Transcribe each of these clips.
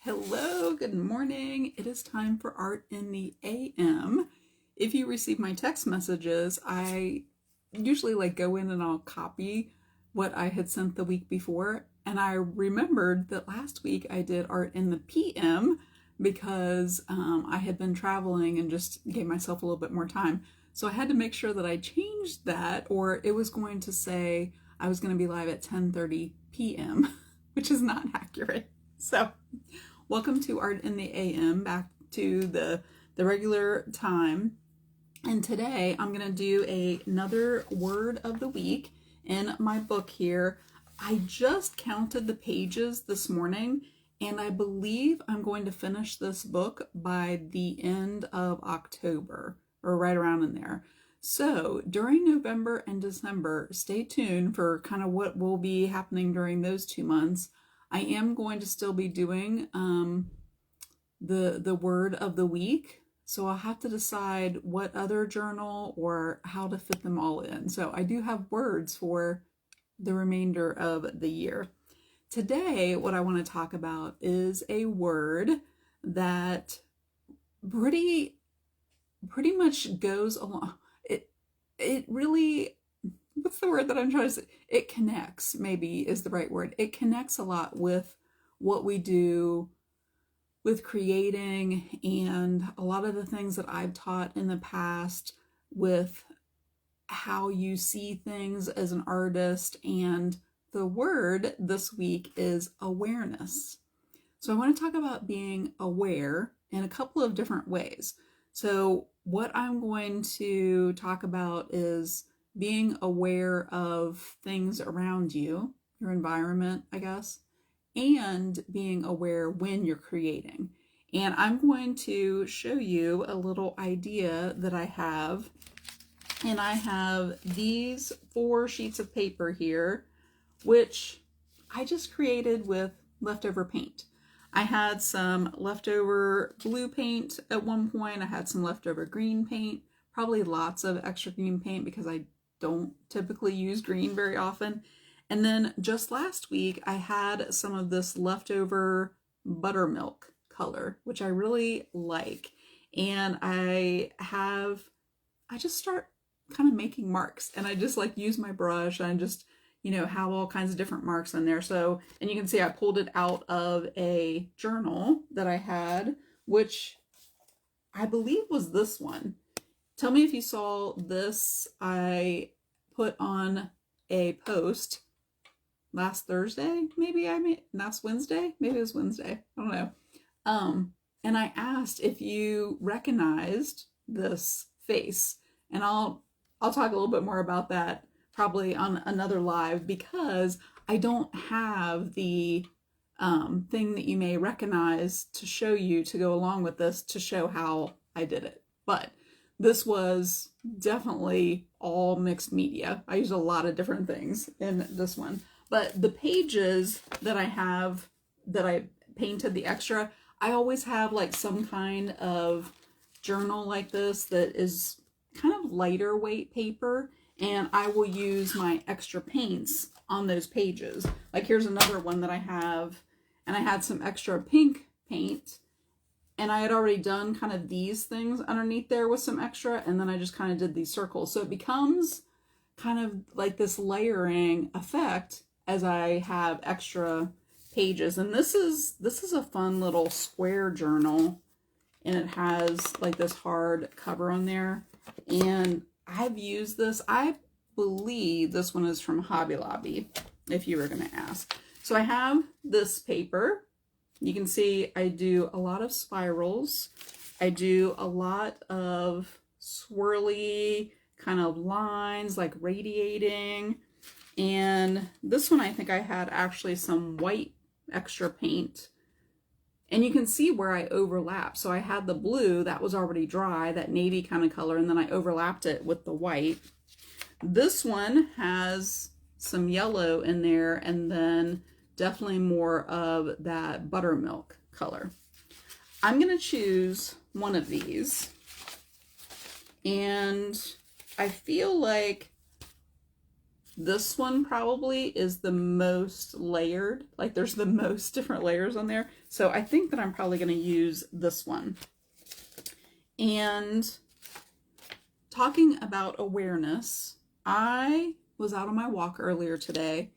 Hello, good morning. It is time for Art in the AM. If you receive my text messages, I usually go in and I'll copy what I had sent the week before. And I remembered that last week I did Art in the PM because I had been traveling and just gave myself a little bit more time. So I had to make sure that I changed that, or it was going to say I was going to be live at 10:30 p.m., which is not accurate. So welcome to Art in the AM, back to the regular time. And today I'm going to do another word of the week in my book here. I just counted the pages this morning, and I believe I'm going to finish this book by the end of October, or right around in there. So during November and December, stay tuned for kind of what will be happening during those 2 months. I am going to still be doing the word of the week. So I'll have to decide what other journal or how to fit them all in. So I do have words for the remainder of the year. Today, what I want to talk about is a word that pretty much goes along. It really, what's the word that I'm trying to say? It connects, maybe is the right word. It connects a lot with what we do with creating, and a lot of the things that I've taught in the past with how you see things as an artist. And the word this week is awareness. So I want to talk about being aware in a couple of different ways. So what I'm going to talk about is being aware of things around you, your environment, I guess, and being aware when you're creating. And I'm going to show you a little idea that I have. And I have these 4 sheets of paper here, which I just created with leftover paint. I had some leftover blue paint at one point. I had some leftover green paint, probably lots of extra green paint because I don't typically use green very often. And then just last week, I had some of this leftover buttermilk color, which I really like. And I just start kind of making marks, and I just use my brush and I just have all kinds of different marks in there. So, and you can see I pulled it out of a journal that I had, which I believe was this one. Tell me if you saw this. I put on a post last Thursday, last Wednesday, maybe it was Wednesday, I don't know. And I asked if you recognized this face, and I'll talk a little bit more about that probably on another live, because I don't have the thing that you may recognize to show you to go along with this to show how I did it. But this was definitely all mixed media. I used a lot of different things in this one. But the pages that I have that I painted the extra, I always have some kind of journal like this that is kind of lighter weight paper, and I will use my extra paints on those pages. Here's another one that I have, and I had some extra pink paint, and I had already done kind of these things underneath there with some extra, and then I just kind of did these circles. So it becomes kind of like this layering effect as I have extra pages. And this is a fun little square journal, and it has this hard cover on there. And I've used this. I believe this one is from Hobby Lobby, if you were going to ask. So I have this paper. You can see I do a lot of spirals. I do a lot of swirly kind of lines, radiating. And this one, I think I had actually some white extra paint. And you can see where I overlap. So I had the blue that was already dry, that navy kind of color, and then I overlapped it with the white. This one has some yellow in there, and then definitely more of that buttermilk color. I'm going to choose one of these, and I feel like This one probably is the most layered. Like there's the most different layers on there. So I think that I'm probably going to use this one. And talking about awareness, I was out on my walk earlier today,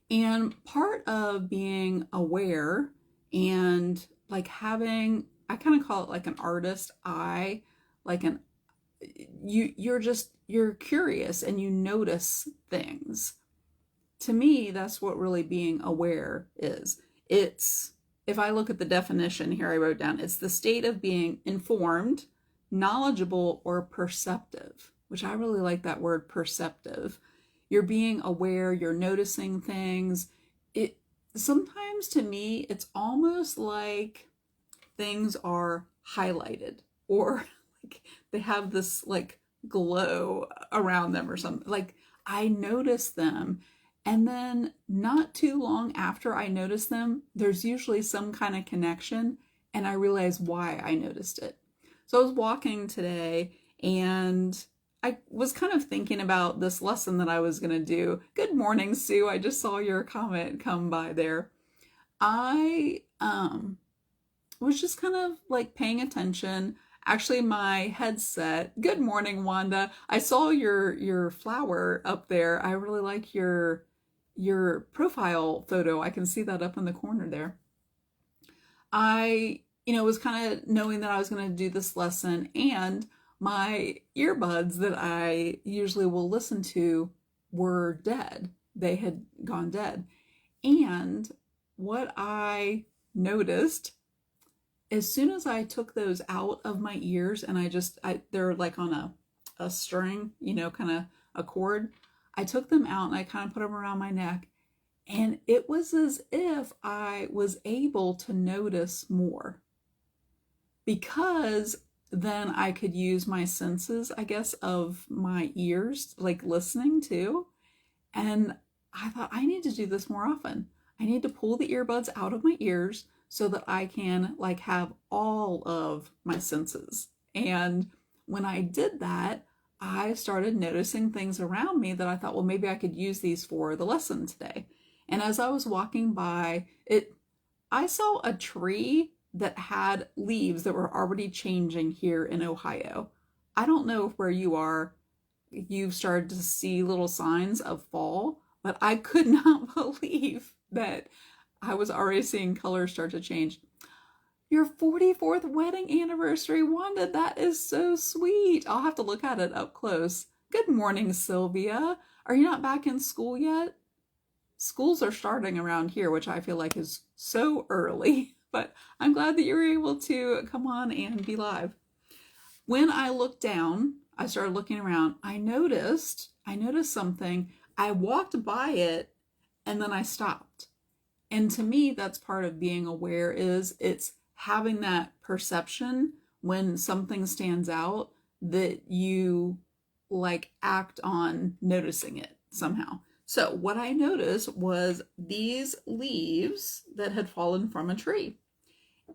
and part of being aware and like having, I kind of call it like an artist eye, like an you're curious and you notice things. To me, that's what really being aware is. It's, if I look at the definition here I wrote down, it's the state of being informed, knowledgeable, or perceptive, which I really like that word, perceptive. You're being aware, you're noticing things. It sometimes, to me, it's almost like things are highlighted, or like they have this like glow around them or something. Like I notice them, and then not too long after I notice them, there's usually some kind of connection, and I realize why I noticed it. So I was walking today, and I was kind of thinking about this lesson that I was going to do. Good morning, Sue. I just saw your comment come by there. I was just kind of like paying attention. Actually, my headset. Good morning, Wanda. I saw your flower up there. I really like your profile photo. I can see that up in the corner there. I, was kind of knowing that I was going to do this lesson, and my earbuds that I usually will listen to were dead. They had gone dead. And what I noticed, as soon as I took those out of my ears, and they're like on a string, kind of a cord, I took them out and I kind of put them around my neck, and it was as if I was able to notice more, because then I could use my senses, I guess, of my ears, like listening too. And I thought, I need to do this more often. I need to pull the earbuds out of my ears so that I can like have all of my senses. And when I did that, I started noticing things around me that I thought, well, maybe I could use these for the lesson today. And as I was walking by it, I saw a tree that had leaves that were already changing here in Ohio. I don't know if where you are, you've started to see little signs of fall, but I could not believe that I was already seeing colors start to change. Your 44th wedding anniversary, Wanda, that is so sweet. I'll have to look at it up close. Good morning, Sylvia. Are you not back in school yet? Schools are starting around here, which I feel like is so early, but I'm glad that you were able to come on and be live. When I looked down, I started looking around. I noticed something. I walked by it, and then I stopped. And to me, that's part of being aware, is it's having that perception when something stands out that you like act on noticing it somehow. So what I noticed was these leaves that had fallen from a tree.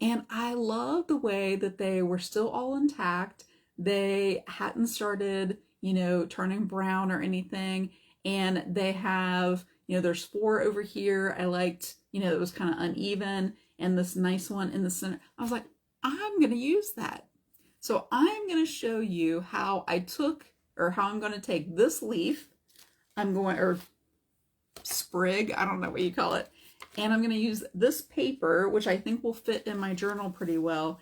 And I love the way that they were still all intact. They hadn't started, turning brown or anything. And they have, there's 4 over here. I liked, it was kind of uneven, and this nice one in the center. I was like, I'm going to use that. So I'm going to show you how I'm going to take this leaf, or sprig, I don't know what you call it, and I'm going to use this paper, which I think will fit in my journal pretty well,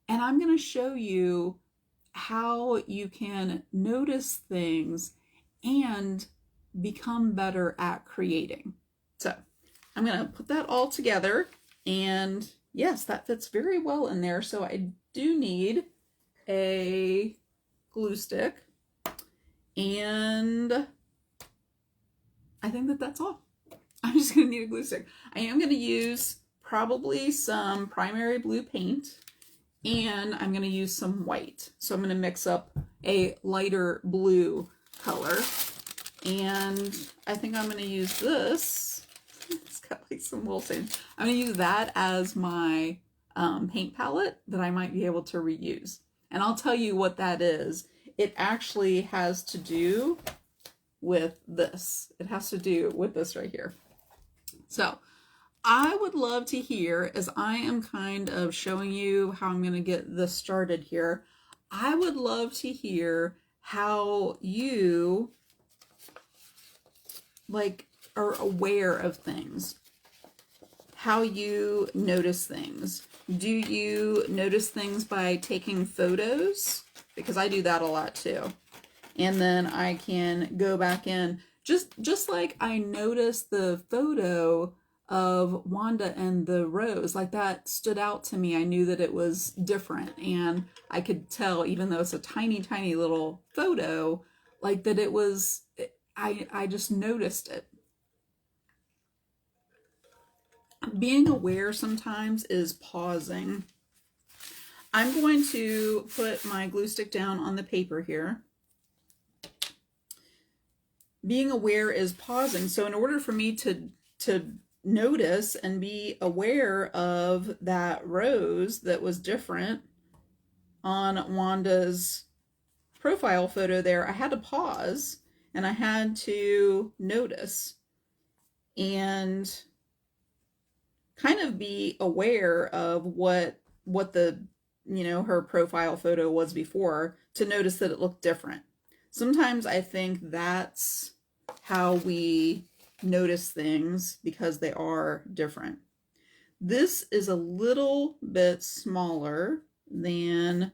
and I'm going to show you how you can notice things and become better at creating. So I'm going to put that all together, and yes, that fits very well in there. So I do need a glue stick, and I think that's all. I'm just going to need a glue stick. I am going to use probably some primary blue paint, and I'm going to use some white. So I'm going to mix up a lighter blue color, and I think I'm going to use this. It's got like some little things. I'm going to use that as my paint palette that I might be able to reuse. And I'll tell you what that is. It actually has to do with this. It has to do with this right here. So I would love to hear, as I am kind of showing you how I'm going to get this started here, I would love to hear how you like are aware of things, how you notice things. Do you notice things by taking photos? Because I do that a lot too. And then I can go back in, just like I noticed the photo of Wanda and the rose, like that stood out to me. I knew that it was different, and I could tell, even though it's a tiny, tiny little photo, like that it was, I just noticed it. Being aware sometimes is pausing. I'm going to put my glue stick down on the paper here. Being aware is pausing. So in order for me to notice and be aware of that rose that was different on Wanda's profile photo there, I had to pause and I had to notice and kind of be aware of what the, her profile photo was before, to notice that it looked different. Sometimes I think that's how we notice things, because they are different. This is a little bit smaller than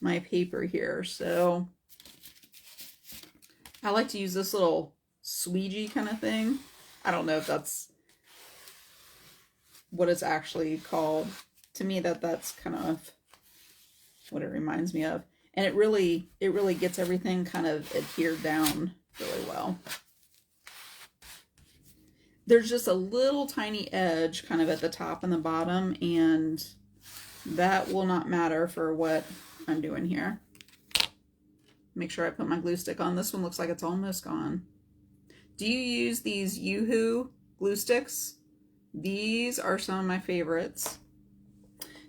my paper here, so I like to use this little squeegee kind of thing. I don't know if that's what it's actually called. To me, that's kind of what it reminds me of. And it really gets everything kind of adhered down really well. There's just a little tiny edge kind of at the top and the bottom, and that will not matter for what I'm doing here. Make sure I put my glue stick on. This one looks like it's almost gone. Do you use these Yoo-Hoo glue sticks? These are some of my favorites.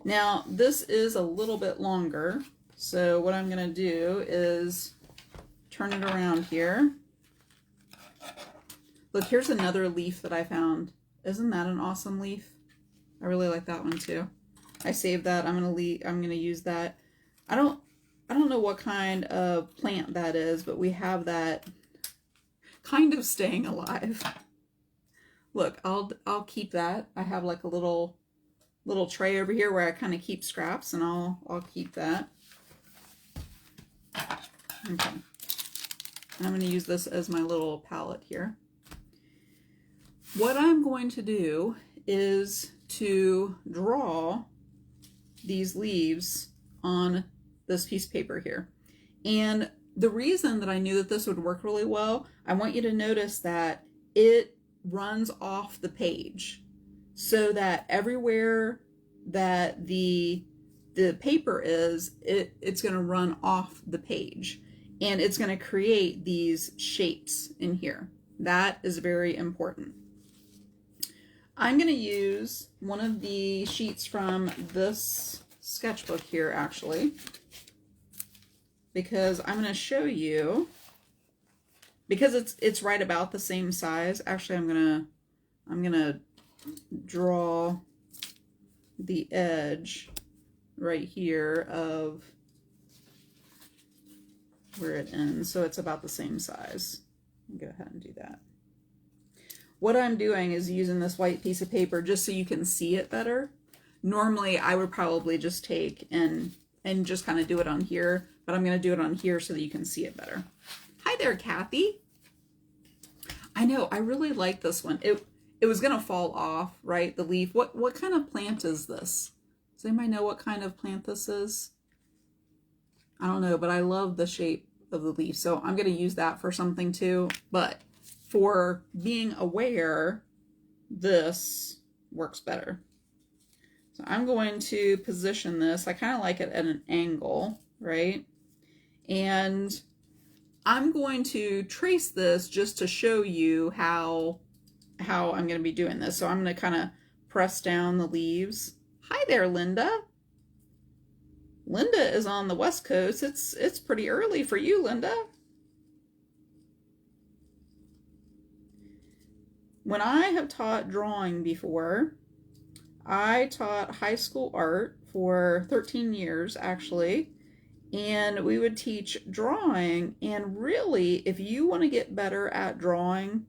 Now, this is a little bit longer, so what I'm going to do is turn it around here. Look, here's another leaf that I found. Isn't that an awesome leaf? I really like that one too. I saved that. I'm gonna use that. I don't know what kind of plant that is, but we have that kind of staying alive. Look, I'll keep that. I have like a little tray over here where I kind of keep scraps, and I'll keep that. Okay. And I'm going to use this as my little palette here. What I'm going to do is to draw these leaves on this piece of paper here. And the reason that I knew that this would work really well, I want you to notice that it runs off the page, so that everywhere that the paper is, it's going to run off the page, and it's going to create these shapes in here. That is very important. I'm going to use one of the sheets from this sketchbook here, actually, because I'm going to show you, because it's right about the same size. Actually, I'm gonna draw the edge right here of where it ends, so it's about the same size. Go ahead and do that. What I'm doing is using this white piece of paper just so you can see it better. Normally, I would probably just take and just kind of do it on here, but I'm going to do it on here so that you can see it better. Hi there, Kathy. I know, I really like this one. It was going to fall off, right? The leaf. What kind of plant is this? Does anybody know what kind of plant this is? I don't know, but I love the shape of the leaf, so I'm going to use that for something too. But for being aware, this works better. So I'm going to position this. I kind of like it at an angle, right? And I'm going to trace this just to show you how I'm going to be doing this. So I'm going to kind of press down the leaves. Hi there, Linda. Linda is on the West Coast. It's pretty early for you, Linda. when I have taught drawing before, I taught high school art for 13 years actually, and we would teach drawing. And really, if you want to get better at drawing,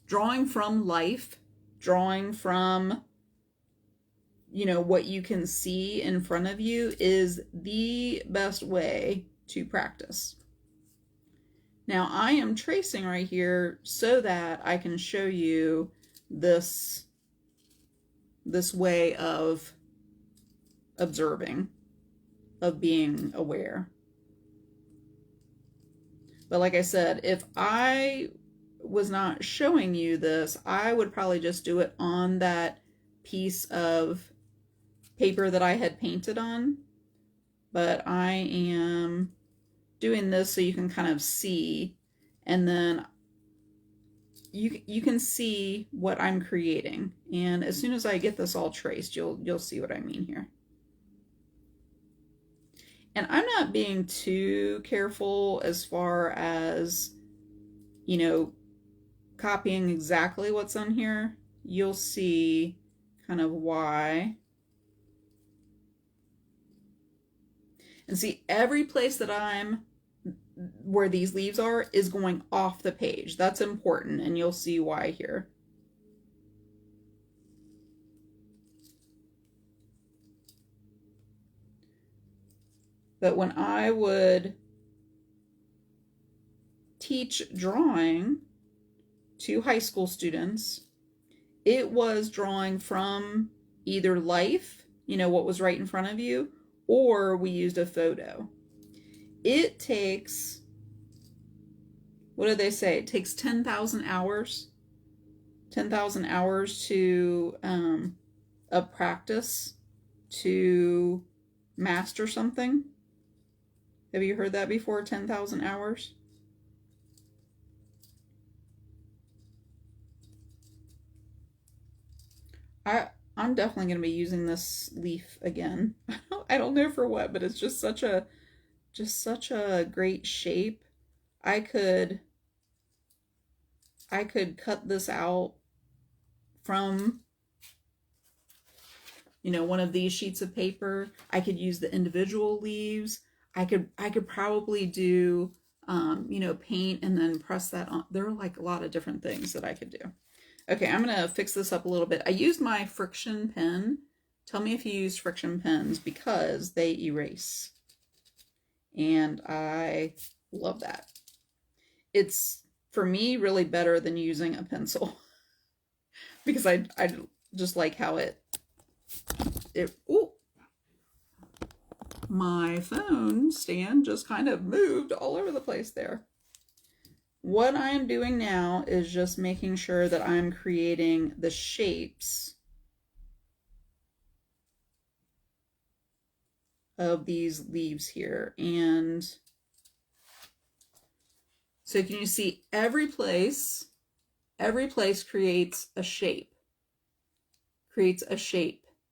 drawing from life, drawing from, you know, what you can see in front of you is the best way to practice. Now I am tracing right here so that I can show you this way of observing, of being aware. But like I said, if I was not showing you this, I would probably just do it on that piece of paper that I had painted on. But I am doing this so you can kind of see, and then you can see what I'm creating. And as soon as I get this all traced, you'll see what I mean here. And I'm not being too careful as far as, you know, copying exactly what's on here. You'll see kind of why. And see, every place that where these leaves are is going off the page. That's important, and you'll see why here. But when I would teach drawing to high school students, it was drawing from either life, you know, what was right in front of you, or we used a photo. It takes, what do they say? It takes 10,000 hours. 10,000 hours to of practice to master something. Have you heard that before? 10,000 hours? I'm definitely going to be using this leaf again. I don't know for what, but it's just such a great shape. I could cut this out from, you know, one of these sheets of paper. I could use the individual leaves. I could probably do, you know, paint and then press that on. There are like a lot of different things that I could do. Okay, I'm going to fix this up a little bit. I used my friction pen. Tell me if you use friction pens, because they erase. And I love that. It's, for me, really better than using a pencil. Because I just like how ooh. My phone stand just kind of moved all over the place there. What I'm doing now is just making sure that I'm creating the shapes of these leaves here. And so can you see every place creates a shape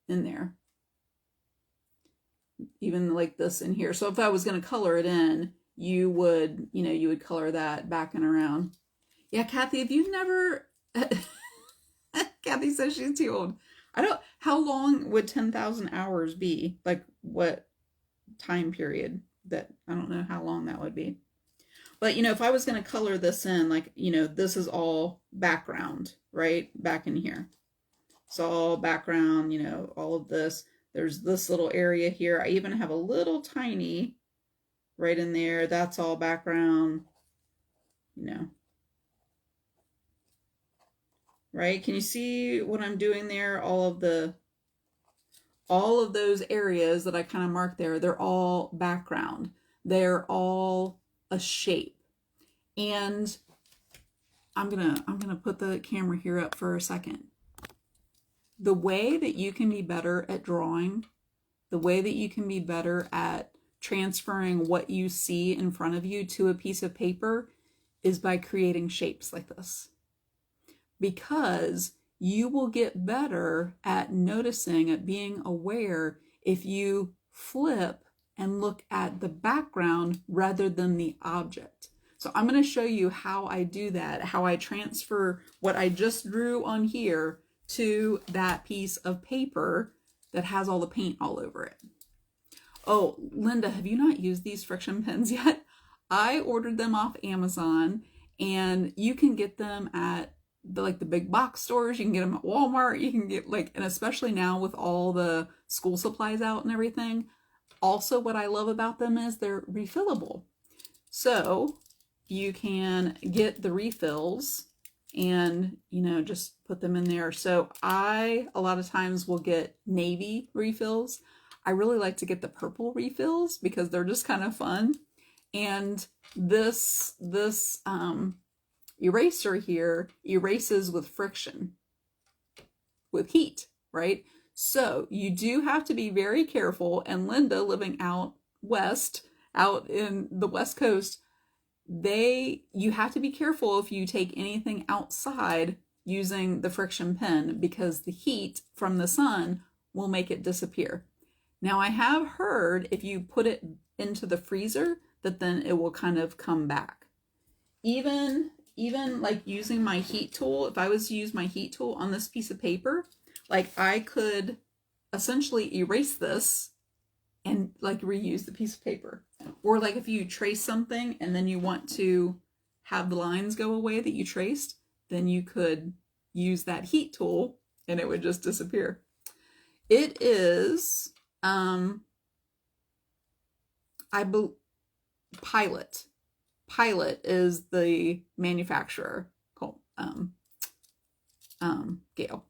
in there. Even like this in here. So if I was going to color it in, you would color that back and around. Yeah, Kathy, if you've never, Kathy says she's too old. How long would 10,000 hours be? Like what time period? That, I don't know how long that would be. But, you know, if I was going to color this in, like, you know, this is all background, right? Back in here. It's all background, you know, all of this. There's this little area here. I even have a little tiny right in there. That's all background, you know. Right? Can you see what I'm doing there? All of those areas that I kind of marked there, they're all background. They're all a shape. And I'm gonna put the camera here up for a second. The way that you can be better at drawing, the way that you can be better at transferring what you see in front of you to a piece of paper is by creating shapes like this. Because you will get better at noticing, at being aware, if you flip and look at the background rather than the object. So I'm going to show you how I do that, how I transfer what I just drew on here to that piece of paper that has all the paint all over it. Oh, Linda, have you not used these friction pens yet? I ordered them off Amazon, and you can get them at the big box stores. You can get them at Walmart. You can get and especially now with all the school supplies out and everything. Also, what I love about them is they're refillable. So you can get the refills and, just put them in there. So I, a lot of times, will get navy refills. I really like to get the purple refills because they're just kind of fun. And this eraser here erases with friction, with heat, right? So you do have to be very careful. And Linda, living out west, out in the West Coast, you have to be careful if you take anything outside using the friction pen, because the heat from the sun will make it disappear. Now, I have heard if you put it into the freezer, that then it will kind of come back. Even like using my heat tool, if I was to use my heat tool on this piece of paper, I could essentially erase this and reuse the piece of paper. Or if you trace something and then you want to have the lines go away that you traced, then you could use that heat tool and it would just disappear. It is Pilot. Pilot is the manufacturer. Gail.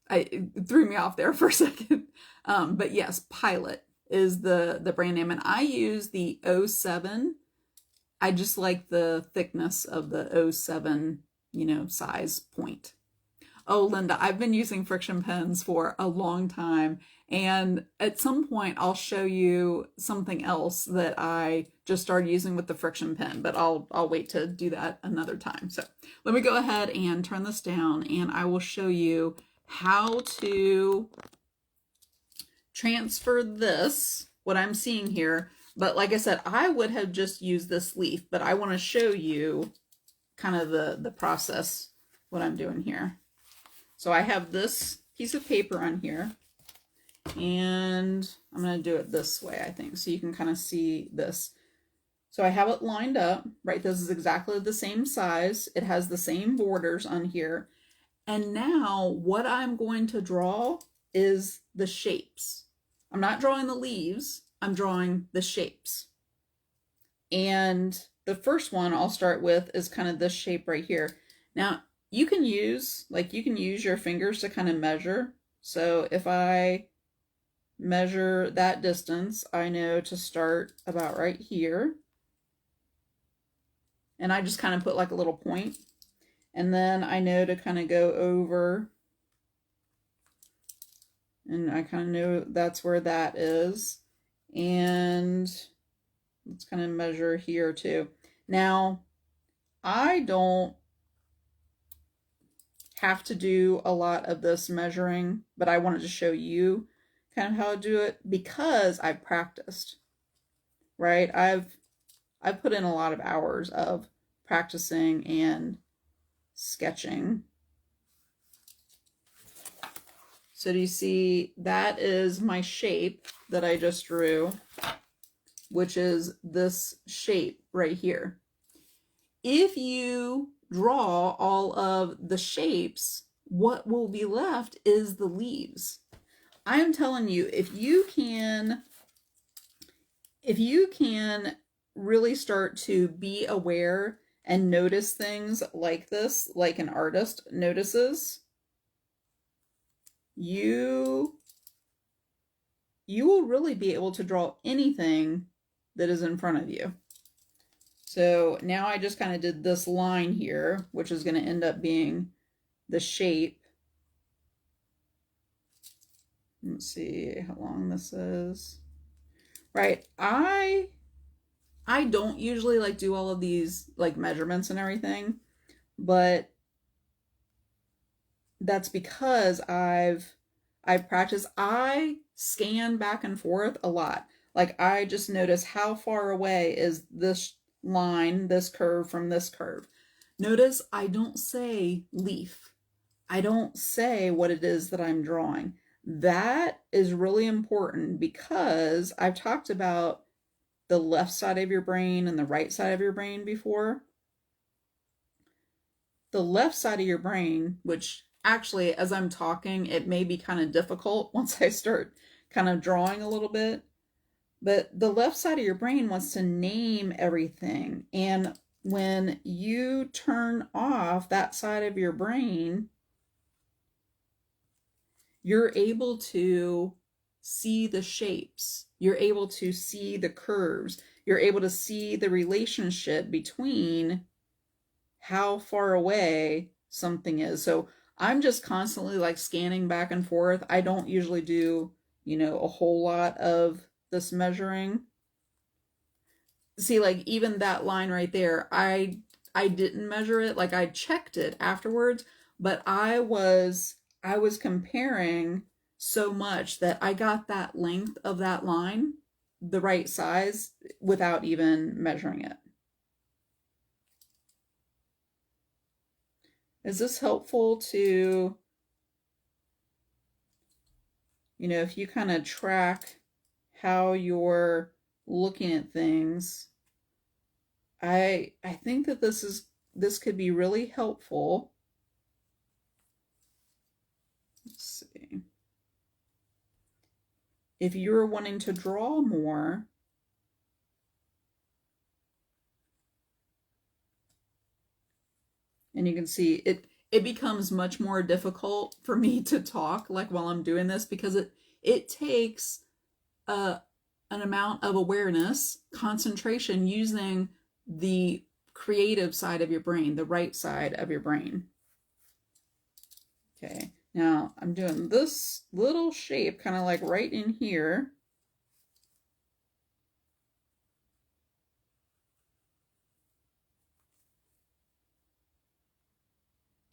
It threw me off there for a second. But yes, Pilot is the brand name, and I use the 07. I just like the thickness of the 07, size point. Oh, Linda, I've been using friction pens for a long time, and at some point I'll show you something else that I just started using with the friction pen, but I'll wait to do that another time. So let me go ahead and turn this down, and I will show you how to transfer this, what I'm seeing here. But like I said, I would have just used this leaf, but I want to show you kind of the process, what I'm doing here. So I have this piece of paper on here, and I'm going to do it this way, I think, so you can kind of see this. So I have it lined up, right? This is exactly the same size. It has the same borders on here. And now what I'm going to draw is the shapes. I'm not drawing the leaves, I'm drawing the shapes. And the first one I'll start with is kind of this shape right here. Now, you can use your fingers to kind of measure. So if I measure that distance, I know to start about right here. And I just kind of put a little point. And then I know to kind of go over. And I kind of know that's where that is. And let's kind of measure here too. Now, I don't have to do a lot of this measuring, but I wanted to show you kind of how to do it because I've practiced, right? I've put in a lot of hours of practicing and sketching. So do you see, that is my shape that I just drew, which is this shape right here. If you draw all of the shapes, what will be left is the leaves. I am telling you, if you can really start to be aware and notice things like this, like an artist notices, you will really be able to draw anything that is in front of you. So now I just kind of did this line here, which is going to end up being the shape. Let's see how long this is. Right, I don't usually do all of these measurements and everything, but that's because I've practiced. I scan back and forth a lot. I just notice how far away is this line, this curve from this curve. Notice I don't say leaf. I don't say what it is that I'm drawing. That is really important because I've talked about the left side of your brain and the right side of your brain before. The left side of your brain, which actually, as I'm talking, it may be kind of difficult once I start kind of drawing a little bit, but the left side of your brain wants to name everything. And when you turn off that side of your brain, you're able to see the shapes. You're able to see the curves. You're able to see the relationship between how far away something is. So I'm just constantly like scanning back and forth. I don't usually do, a whole lot of this measuring. See, like even that line right there, I didn't measure it. Like I checked it afterwards, but I was comparing so much that I got that length of that line the right size without even measuring it. Is this helpful to, if you kind of track how you're looking at things? I think that this could be really helpful. Let's see. If you're wanting to draw more, and you can see it becomes much more difficult for me to talk like while I'm doing this because it takes an amount of awareness, concentration, using the creative side of your brain, the right side of your brain. Okay, now I'm doing this little shape kind of like right in here.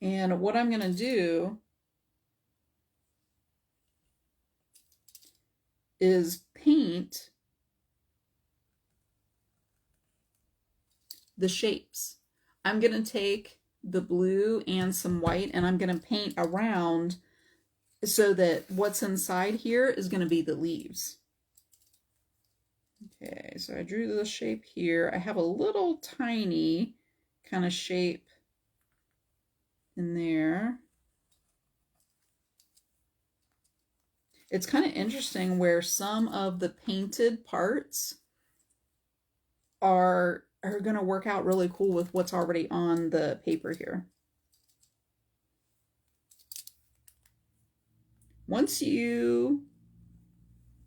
And what I'm going to do is paint the shapes. I'm going to take the blue and some white and I'm going to paint around so that what's inside here is going to be the leaves. Okay, so I drew the shape here. I have a little tiny kind of shape in there. It's kind of interesting where some of the painted parts are going to work out really cool with what's already on the paper here. Once you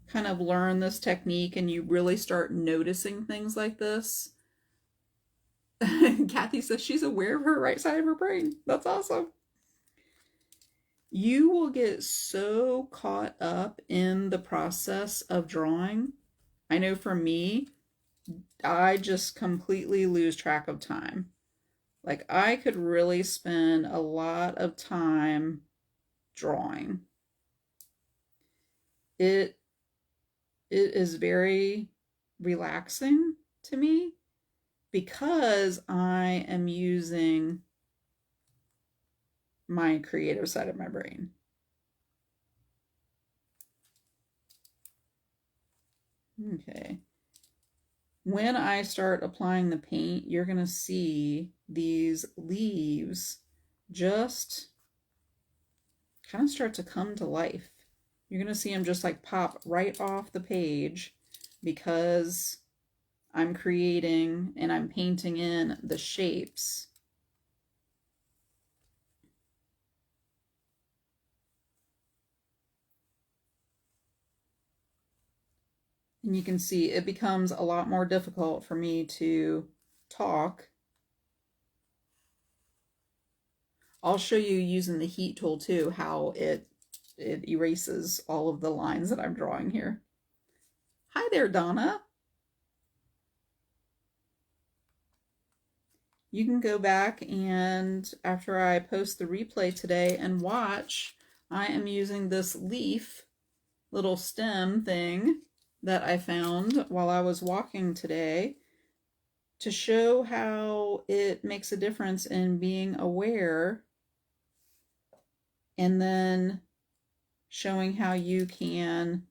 kind of learn this technique and you really start noticing things like this, Kathy says she's aware of her right side of her brain. That's awesome. You will get so caught up in the process of drawing. I know for me, I just completely lose track of time. Like I could really spend a lot of time drawing. It is very relaxing to me because I am using my creative side of my brain. Okay. When I start applying the paint, you're going to see these leaves just kind of start to come to life. You're going to see them just like pop right off the page because I'm creating and I'm painting in the shapes. And you can see it becomes a lot more difficult for me to talk. I'll show you using the heat tool too, how it erases all of the lines that I'm drawing here. Hi there, Donna. You can go back and after I post the replay today and watch, I am using this leaf little stem thing that I found while I was walking today to show how it makes a difference in being aware, and then showing how you can.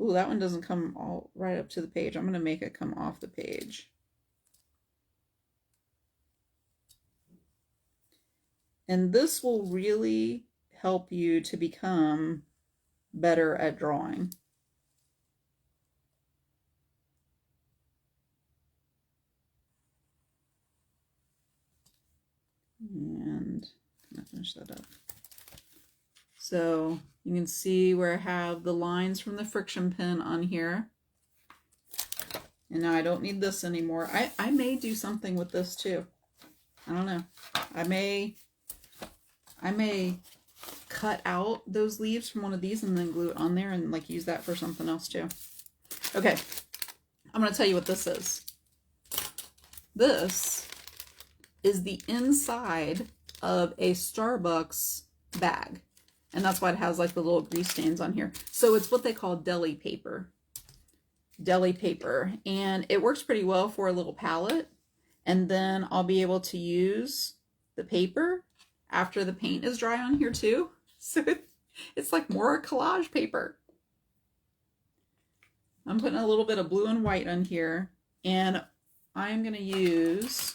Ooh, that one doesn't come all right up to the page. I'm going to make it come off the page. And this will really help you to become better at drawing. And I'm going to finish that up. So you can see where I have the lines from the friction pen on here. And now I don't need this anymore. I may do something with this too. I don't know. I may cut out those leaves from one of these and then glue it on there and like use that for something else too. Okay, I'm going to tell you what this is. This is the inside of a Starbucks bag. And that's why it has like the little grease stains on here. So it's what they call deli paper. Deli paper. And it works pretty well for a little palette. And then I'll be able to use the paper after the paint is dry on here too. So it's like more collage paper. I'm putting a little bit of blue and white on here. And I'm going to use,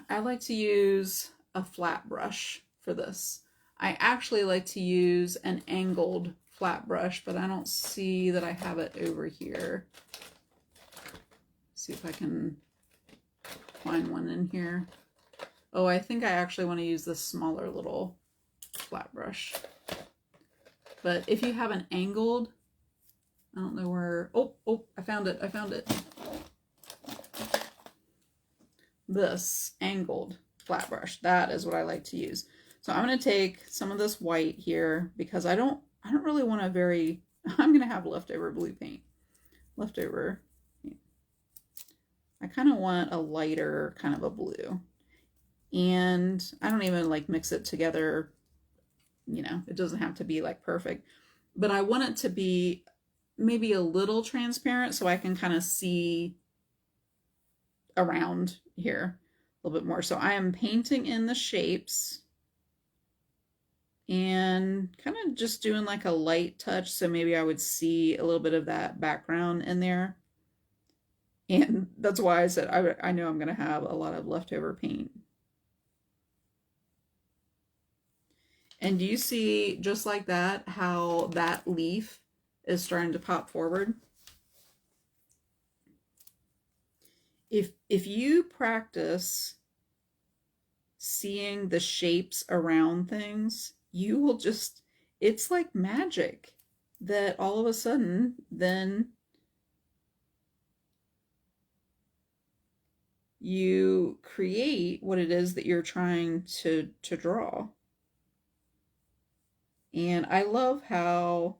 I like to use a flat brush for this. I actually like to use an angled flat brush, but I don't see that I have it over here. See if I can find one in here. Oh, I think I actually want to use this smaller little flat brush. But if you have an angled, I don't know where, oh, I found it. This angled flat brush, that is what I like to use. So I'm going to take some of this white here because I don't really want a very, I'm going to have leftover blue paint. Leftover paint. I kind of want a lighter kind of a blue. And I don't even like mix it together. You know, it doesn't have to be like perfect, but I want it to be maybe a little transparent so I can kind of see around here a little bit more. So I am painting in the shapes and kind of just doing like a light touch. So maybe I would see a little bit of that background in there. And that's why I said I know I'm going to have a lot of leftover paint. And do you see, just like that, how that leaf is starting to pop forward? If you practice seeing the shapes around things, you will just, it's like magic that all of a sudden then you create what it is that you're trying to draw. And I love how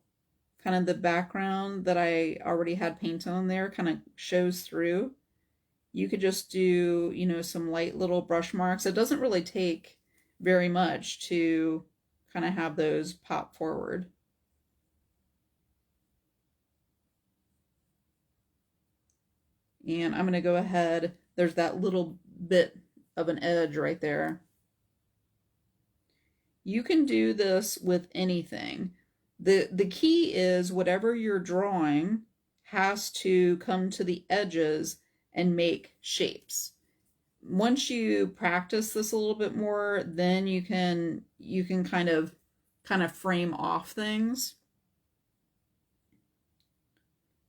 kind of the background that I already had painted on there kind of shows through. You could just do, you know, some light little brush marks. It doesn't really take very much to kind of have those pop forward. And I'm going to go ahead. There's that little bit of an edge right there. You can do this with anything. The key is whatever you're drawing has to come to the edges and make shapes. Once you practice this a little bit more, then you can kind of frame off things.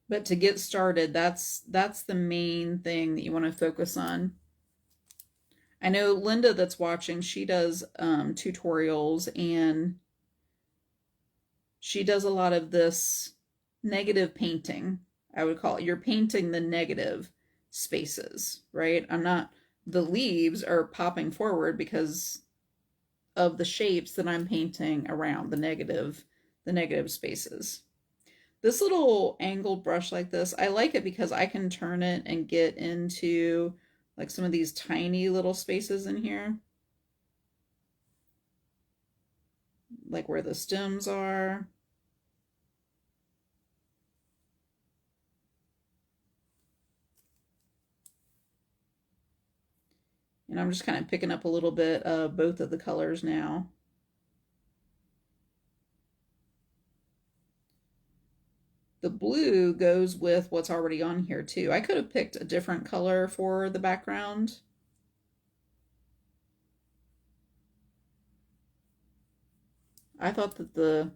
But to get started, that's the main thing that you want to focus on. I know Linda that's watching, she does tutorials, and she does a lot of this negative painting, I would call it. You're painting the negative spaces, right? The leaves are popping forward because of the shapes that I'm painting around the negative spaces. This little angled brush like this, I like it because I can turn it and get into like some of these tiny little spaces in here. Like where the stems are. And I'm just kind of picking up a little bit of both of the colors now. The blue goes with what's already on here too. I could have picked a different color for the background. I thought that the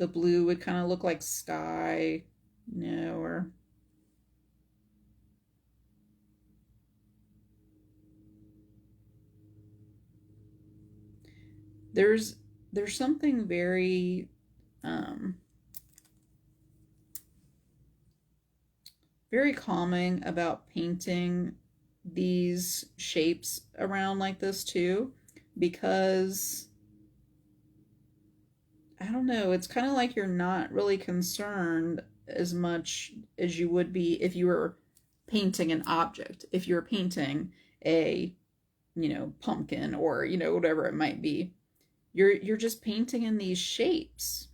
blue would kind of look like sky, you know, or there's something very very calming about painting these shapes around like this too, because I don't know, it's kind of like you're not really concerned as much as you would be if you were painting an object. If you're painting a, you know, pumpkin or, you know, whatever it might be, you're just painting in these shapes.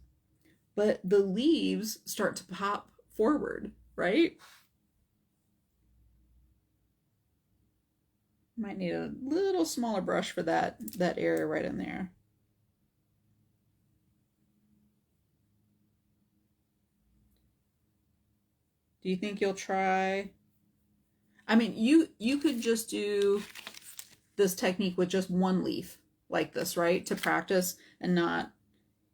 But the leaves start to pop forward, right? Might need a little smaller brush for that area right in there. Do you think you'll try? I mean, you could just do this technique with just one leaf like this, right? To practice and not,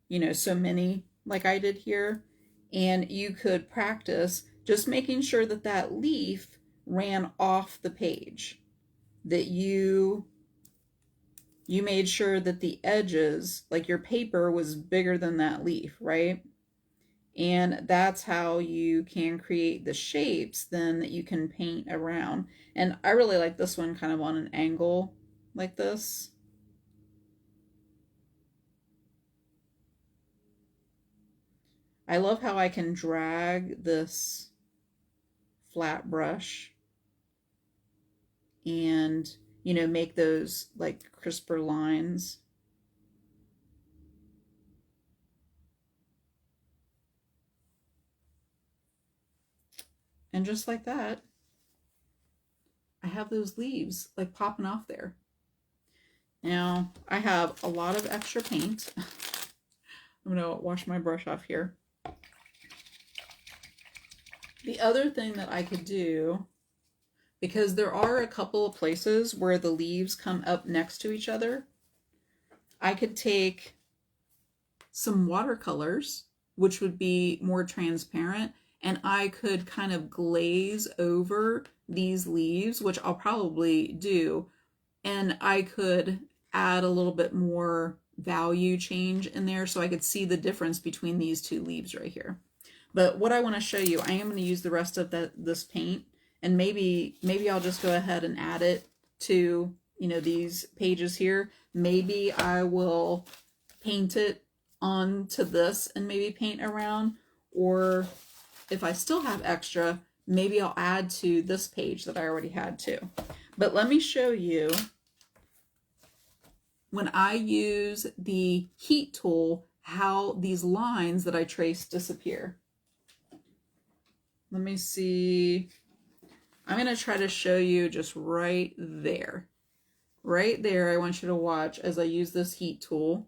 you know, so many like I did here. And you could practice just making sure that that leaf ran off the page, that you made sure that the edges, like your paper, was bigger than that leaf, right? And that's how you can create the shapes then that you can paint around. And I really like this one kind of on an angle like this. I love how I can drag this flat brush and, you know, make those like crisper lines. And just like that, I have those leaves like popping off there. Now I have a lot of extra paint. I'm gonna wash my brush off here. The other thing that I could do, because there are a couple of places where the leaves come up next to each other, I could take some watercolors, which would be more transparent, and I could kind of glaze over these leaves, which I'll probably do, and I could add a little bit more value change in there so I could see the difference between these two leaves right here. But what I want to show you, I am going to use the rest of this paint, and maybe I'll just go ahead and add it to, you know, these pages here. Maybe I will paint it onto this and maybe paint around, or if I still have extra, maybe I'll add to this page that I already had too. But let me show you when I use the heat tool how these lines that I traced disappear. Let me see. I'm going to try to show you just right there. Right there, I want you to watch as I use this heat tool.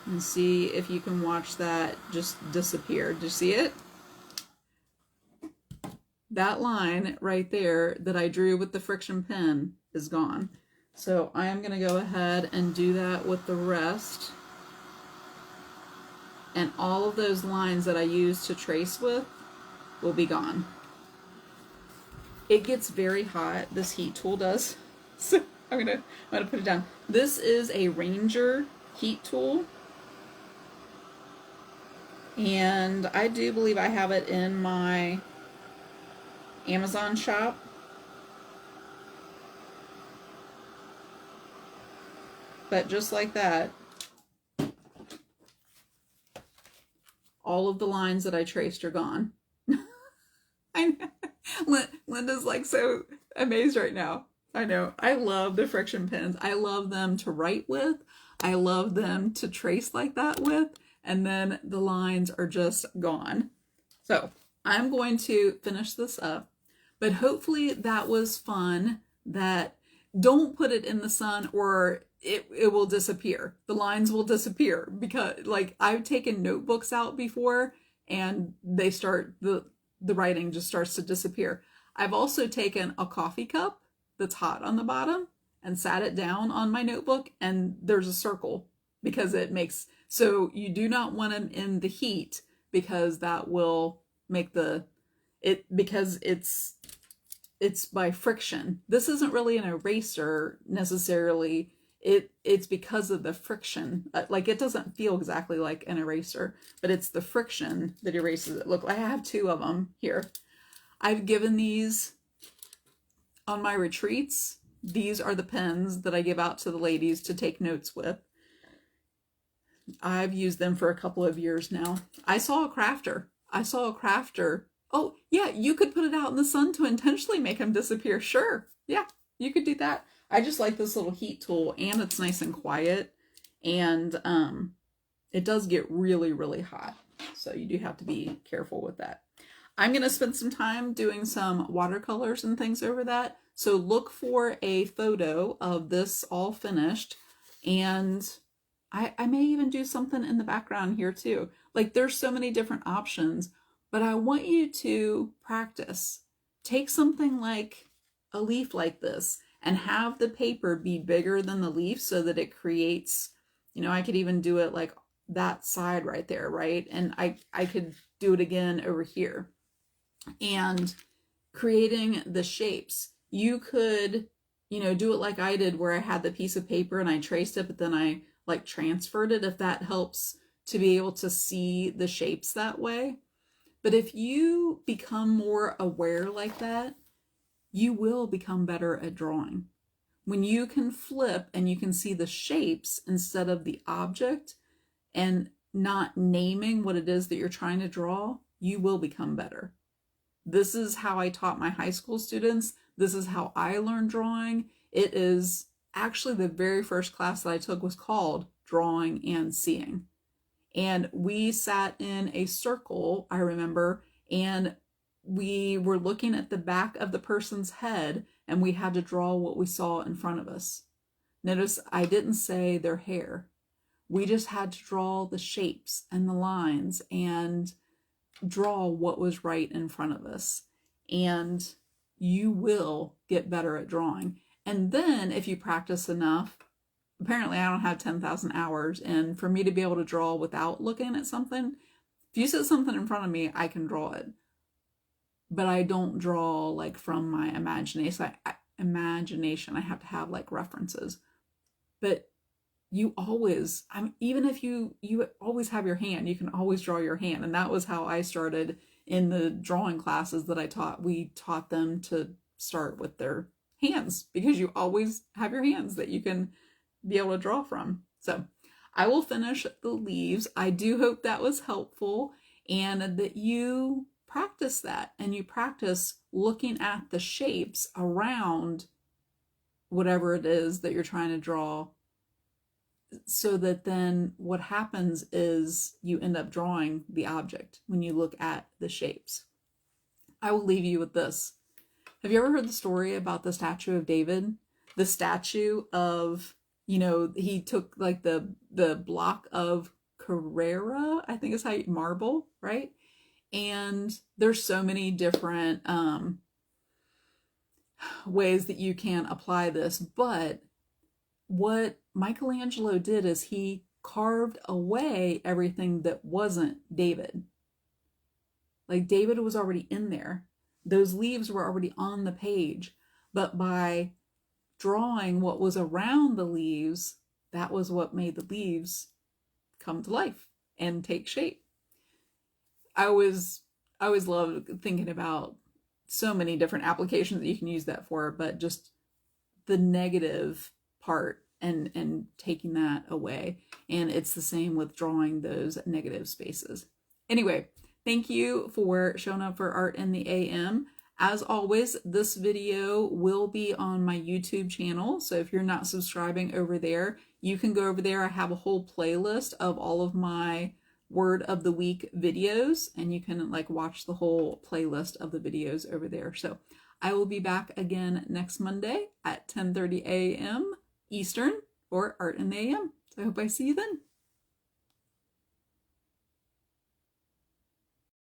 And see if you can watch that just disappear. Do you see it? That line right there that I drew with the friction pen is gone. So I am going to go ahead and do that with the rest. And all of those lines that I used to trace with will be gone. It gets very hot, this heat tool does. So I'm gonna put it down. This is a Ranger heat tool. And I do believe I have it in my Amazon shop. But just like that, all of the lines that I traced are gone. I know. Linda's like so amazed right now. I know. I love the friction pens. I love them to write with. I love them to trace like that with. And then the lines are just gone. So I'm going to finish this up, but hopefully that was fun. That don't put it in the sun or it will disappear. The lines will disappear because like I've taken notebooks out before and they start the writing just starts to disappear. I've also taken a coffee cup that's hot on the bottom and sat it down on my notebook and there's a circle because it makes, so you do not want them in the heat because that will make because it's by friction. This isn't really an eraser necessarily. It's because of the friction. Like it doesn't feel exactly like an eraser, but it's the friction that erases it. Look, I have 2 of them here. I've given these on my retreats. These are the pens that I give out to the ladies to take notes with. I've used them for a couple of years now. I saw a crafter. Oh, yeah, you could put it out in the sun to intentionally make them disappear. Sure. Yeah, you could do that. I just like this little heat tool and it's nice and quiet. And it does get really, really hot. So you do have to be careful with that. I'm going to spend some time doing some watercolors and things over that. So look for a photo of this all finished. And I may even do something in the background here too. Like there's so many different options, but I want you to practice. Take something like a leaf like this and have the paper be bigger than the leaf so that it creates, you know, I could even do it like that side right there, right? And I could do it again over here. And creating the shapes. You could, you know, do it like I did where I had the piece of paper and I traced it, but then I like transferred it, if that helps to be able to see the shapes that way. But if you become more aware like that, you will become better at drawing. When you can flip and you can see the shapes instead of the object and not naming what it is that you're trying to draw, you will become better. This is how I taught my high school students. This is how I learned drawing. It is actually the very first class that I took was called Drawing and Seeing. And we sat in a circle, I remember, and we were looking at the back of the person's head and we had to draw what we saw in front of us. Notice I didn't say their hair. We just had to draw the shapes and the lines and draw what was right in front of us. And you will get better at drawing. And then if you practice enough, apparently I don't have 10,000 hours, and for me to be able to draw without looking at something, if you set something in front of me, I can draw it. But I don't draw like from my imagination. I have to have like references. But you always, even if you always have your hand, you can always draw your hand. And that was how I started in the drawing classes that I taught. We taught them to start with their hands because you always have your hands that you can be able to draw from. So I will finish the leaves. I do hope that was helpful and that you practice that and you practice looking at the shapes around whatever it is that you're trying to draw, so that then what happens is you end up drawing the object when you look at the shapes. I will leave you with this. Have you ever heard the story about the statue of David? The statue of, you know, he took like the block of Carrara, I think is how marble, right? And there's so many different ways that you can apply this, but what Michelangelo did is he carved away everything that wasn't David. Like David was already in there. Those leaves were already on the page, but by drawing what was around the leaves, that was what made the leaves come to life and take shape. I always loved thinking about so many different applications that you can use that for, but just the negative part and taking that away. And it's the same with drawing those negative spaces. Anyway, thank you for showing up for Art in the AM. As always, this video will be on my YouTube channel. So if you're not subscribing over there, you can go over there. I have a whole playlist of all of my word of the week videos, and you can like watch the whole playlist of the videos over there. So I will be back again next Monday at 10:30 a.m. Eastern for Art in the AM. So I hope I see you then.